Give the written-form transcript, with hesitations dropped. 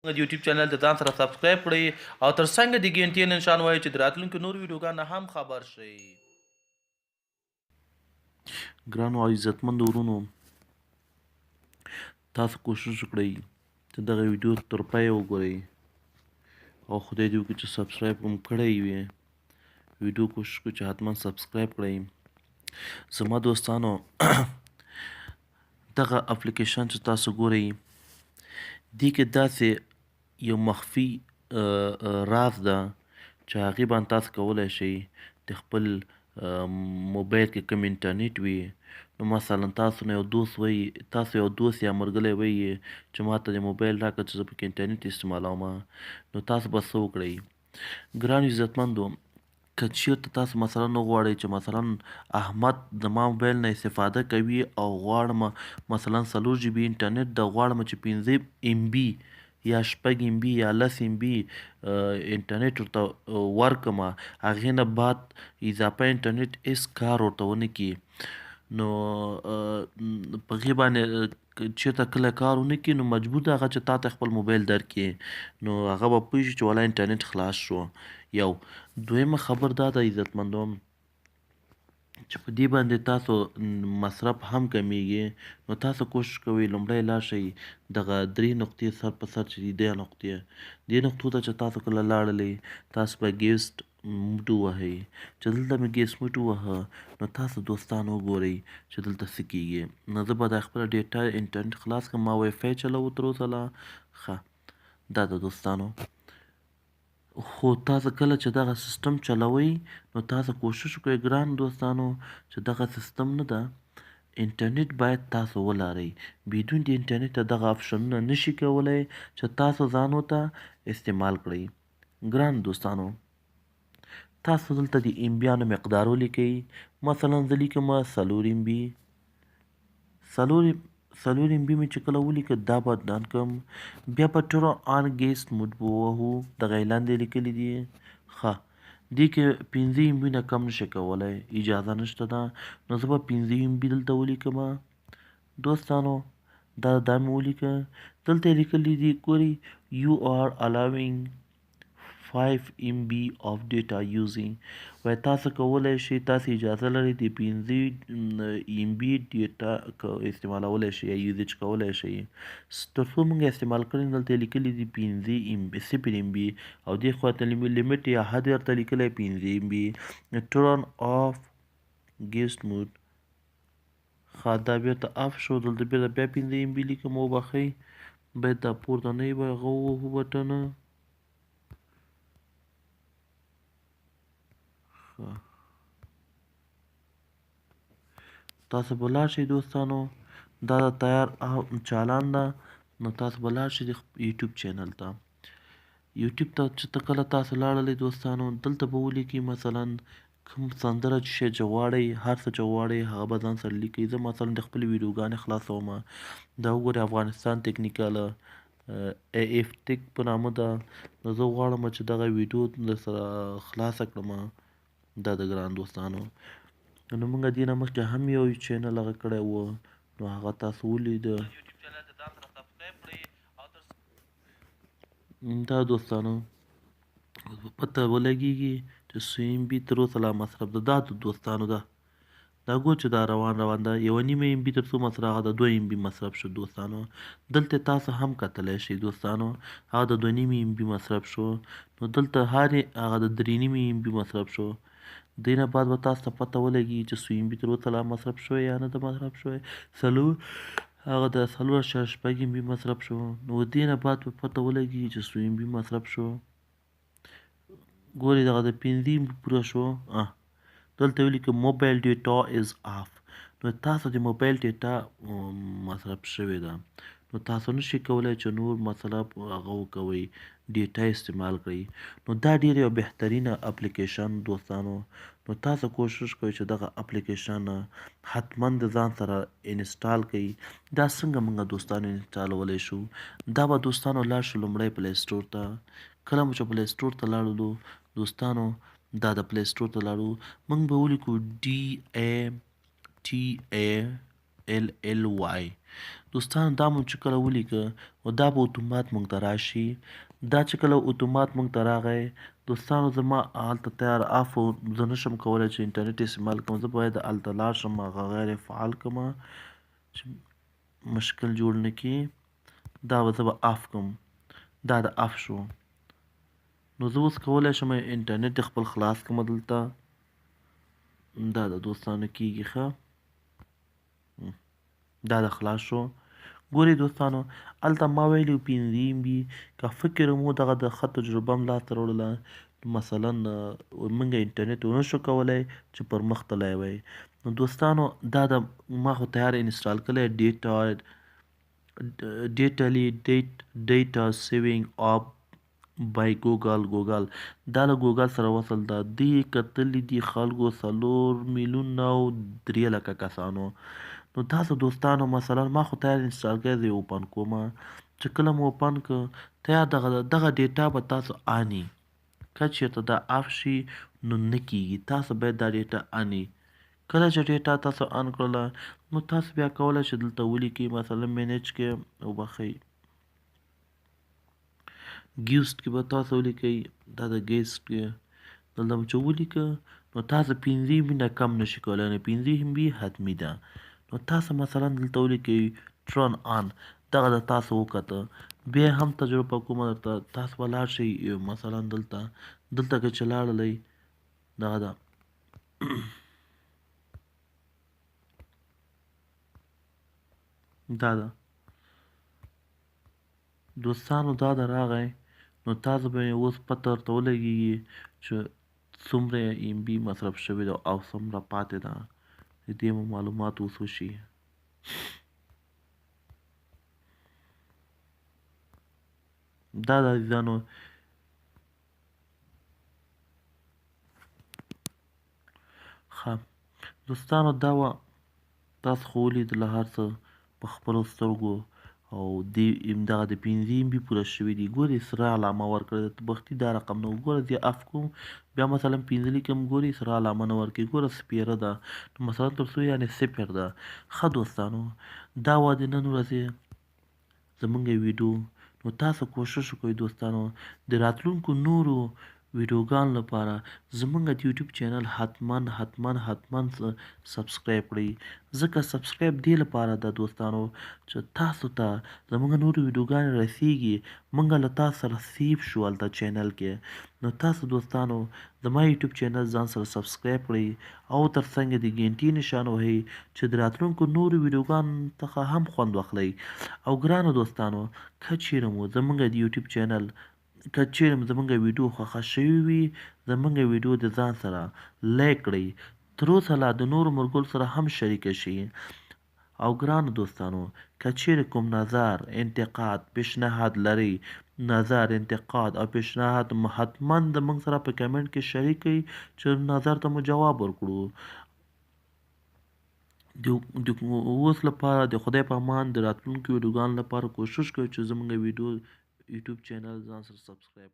د یوټیوب چینل د ځان سره سبسکرایب کړئ او تر څنګ د ګینټې نشان وایي چې د راتلونکو نور ویډیوګانو هم خبر شئ. ګرانو او عزتمندو ورونو، تاسو کوشش وکړئ چې دغه ویډیو تر پایه وګورئ او خدای دې وکړي چې سبسکرایب هم کړی وي. ویډیو کوشش وکړئ چې حتما سبسکرایب کړئ. زما دوستانو دغه اپلیکیشن چې تاسو ګورئ دې کې داسې یو مخفي راز ده چې هغې باندې تاسو کولی شئ د خپل موبایل کې کوم انټرنیټ وي، نو مثلا تاسو نه یو دوست وایي، تاسو یو دوست یا ملګری وایي چې ماته د موبایل راکړه چې زه پکې انټرنیټ استعمالومه، نو تاسو به څه وکړئ؟ ګرانو عزتمندو، که چېرته تاسو مثلا وغواړئ چې مثلا احمد زما موبایل نه استفاده کوي او غواړم مثلا 4 جی بي انټرنیټ د غواړم چې 15 ام بي یا 6 ام بي یا 10 ام بي انټرنیټ ورته ورکړم، هغې نه بعد اضافه انټرنیټ هېڅ کار ورته ونه کړي، نو په هغې باندې چېرته کله کار ونه کړي، نو مجبور دی هغه چې تا ته خپل موبایل درکړي، نو هغه به پوه شي چې والله انټرنیټ خلاص شو. یو دویمه خبر دا ده عزتمندو چې په دې باندې تاسو مصرف هم کمیږي، نو تاسو کوشش کوئ لومړی لاړ شئ دغه 3 نقطې سر په سر چې دي دې نقطو ته چې تاسو کله لاړلئ، تاسو به ګیسټ موډ ووهئ. چې دلته مې ګیسټ موډ ووهه، نو تاسو دوستان وګورئ چې دلته څه کیږي. نو زه به دا خپله ډیټا انټرنیټ خلاص کړم، ما وای فای چلوو تر اوسه لا. ښه دا د دوستانو، خو تاسو کله چې دغه سیستم چلوئ، نو تاسو کوشش وکړئ ګرانو دوستانو چې دغه سیستم نه ده، انټرنیټ باید تاسو ولرئ. بدون د انټرنیټه دغه آپشنونه نشئ کولی چې تاسو ځان ورته استعمال کړئ. ګرانو دوستانو، تاسو دلته د امبیانو مقدار ولیکئ. مثلا زه لیکم 4 امبي، 4 امبي مې چې کله ولیکه دا به ډن کړم، بیا به ټرن آن ګیسټ موډ به ووهو، دغه یې لاندې لیکلي دي. ښه دې کې 15 امبي نه کم نشئ کولی، اجازه نشته ده، نو زه به 15 امبي دلته ولیکم. دوستانو دا مې ولیکه، دلته یې لیکلي دي ګورئ you are allowing 5 MB of data using، وایي تاسو کولی شئ، تاسو اجازه لرئ د 15 MB ډیټا استعمالولی شئ یا یوزیج کولی شئ. تر څو موږ استعمال کړی دلته یې لیکلي دي 0 MB او دې خوا ته لیمیټ یا حد ورته لیکلی 15 MB. ټرن آف ګیسټ موډ، ښه دا بیرته اف شو، دلته بیرته بیا 15 MB لیکم، وبخئ باید دا پورتنی به هغه ووهو بټنه. تاسو به لاړ شئ دوستانو، دا د تیار چالان ده، نو تاسو به لاړ شئ د یوټیوب چینل ته. یوټیوب ته چې کله تاسو لاړلئ دوستانو، دلته به ولیکئ مثلا کوم سندره چې غواړئ، هر څه چې غواړئ هغه به ځان سره لیکئ. زه مثلا د خپلې ویډیوګانې خلاصوم، دا وګورئ افغانستان ټیکنیکل AF ټیک په نامه ده، نو زه غواړم چې دغه ویډیو درسره خلاصه کړم. دا د ګران دوستانو، نو موږ دې نه مخکې هم یو چینل هغه کړی و، نو هغه تاسو ولیده. دا دوستانو پته ولګېږي چې 100 MB تر اوسه لا مصرف ده. دا دوستانو دا ګور چې دا روان ده 1.5 MB تر څو مصرف، هغه د 2 MB مصرف شو دوستانو. دلته تاسو هم کتلی شئ دوستانو، هغه د 2.5 MB مصرف شو، نو دلته هغه د 3.5 MB مصرف شو. دې نه بعد به تاسو ته پته ولګېږي چې 100 MB تر اوسه لا مصرف شوی یا نه ده مصرف شوی. هغه د 4.6 MB مصرف شو، نو دې نه بعد به پته ولګېږي چې 100 MB مصرف شو. ګورئ دغه د 15 MB پوره شو، دلته ولیکه موبایل ډیټا از آف، نو تاسو د موبایل ډیټا مصرف شوې ده، نو تاسو نشئ کولی چې نور مصرف هغه وکوئ، ډیټا استعمال کړئ. نو دا ډېر یو بهترینه اپلیکیشن دوستانو، نو تاسو کوشش کوئ چې دغه اپلیکیشن حتما د ځان سره انسټال کړئ. دا څنګه موږ دوستانو انسټالولی شو؟ دا به دوستانو لاړ شو لومړی پلی سټور ته. کله مو چې پلی سټور ته لاړلو دوستانو، دا د پلی سټور ته لاړو، موږ به ولیکو DATA LLY. دوستانو دا مونږ چې کله ولیکه نو دا به اتومات مونږ ته راشي. دا چې کله اتومات مونږ ته راغی دوستانو زما هلته تیار آف و، زه نشم کولی چې انټرنټ استعمال کړم، زه باید هلته لاړ شم هغه غیر فعال کړم چې مشکل جوړ نه کړي. دا به زه به آف کړم. دا د آف شو. نو زه اوس کولی شم انټرنټ خپل خلاص کړم دلته. دا د دوستانو کېږي ښه. دا د خلاص شو. ګورئ دوستانو هلته ما ویلي 15 MB که فکر مو دغه د ښه تجربه هم لاسته راوړله مثلا موږ انټرنټ ونشو کولی چې پر مخ تللی وی. نو دوستانو دا د ما خو تیار انسټال کړی ډیټا سیوینګ اپ بای ګوګل. دا له ګوګل سره وصل ده. دې کتلي دي خلکو 4,300,000 کسانو. نو تاسو دوستانو مثلا ما خو تیار انسټال کړی دی اوپن کوم چې کله مو اوپن که تیار دغه ډیټا به تاسو آني. که چېرته دا آف شي نو نه کېږي. تاسو باید دا ډیټا آني. کله چې ډیټا تاسو آن کړله نو تاسو بیا کولی شئ دلته ولیکئ مثلا مینیج کې وبخئ ګیسټ کې به تاسو ولیکئ. دا د ګیسټ کې دلته چې ولیکه نو تاسو 15 MB نه کم نشئ کولی. نو 15 MB حتمي ده. نو تاسو مثلا دلته ولیکئ ټرن آن. دغه د تاسو وکته. بیا هم تجربه کومه درته. تاسو به لاړ شئ مثلا دلته که چې لاړلی دغه ده دا ده دوستانو دا د راغی. نو تاسو به اوس پته ورته ولګېږي چې څومره MB مصرف شوی ده او څومره پاتې ده. د دې مو معلومات اوس وشي. دا د عزیزانو ښه دوستانو دا وه. تاسو خو ولیدله هر څه په خپلو سترګو او دغه د 15 MB پوره شوي دي. ګورئ سره علامه ورکړې ده. بختي دا رقم نه و. ګوره زه اف کوم بیا مثلا 15 لیکم ګورئ سره علامه نه ورکوي. ګوره سپېره ده. نو مثلا تر څو یعنې صفر ده. ښه دوستانو دا وه د نن ورځې زمونږ ویډیو. نو تاسو کوشش وکړئ دوستانو د راتلونکو نورو ویډیوګانو لپاره زمونږ د یوټیوب چینل حتما سبسکرایب کړئ. ځکه سبسکرایب دې لپاره ده دوستانو چې تاسو ته زمونږ نورو ویډیوګانې رسیږي. موږ له تاسو سره سیف شو هلته چینل کې. نو تاسو دوستانو زما یوټیوب چینل ځان سره سبسکرایب کړئ او ترڅنګ د ګینټي نشان وهئ چې د راتلونکو نورو ویډیوګانو څخه هم خوند واخلئ. او ګرانو دوستانو که چیرې مو زمونږ د یوټیوب چینل که چیرې زمونږ ویډیو خوښه شوي وي زمونږ ویډیو د ځان سره لایک کړئ. تر اوسه لا د نورو ملګرو سره هم شریکه شي. او ګرانو دوستانو که چیرې کوم نظر انتقاد پیشنهاد لرئ نظر انتقاد او پیشنهاد حتما د موږ سره په کمنټ کې شریک کړئ چې نظر ته مو جواب ورکړو. د اوس لپاره د خدای په امان د راتلونکو ویډیوګانو لپاره کوشش کوئ چې زموږ ویډیو یوټیوب چینل ځان سره سبسکرایب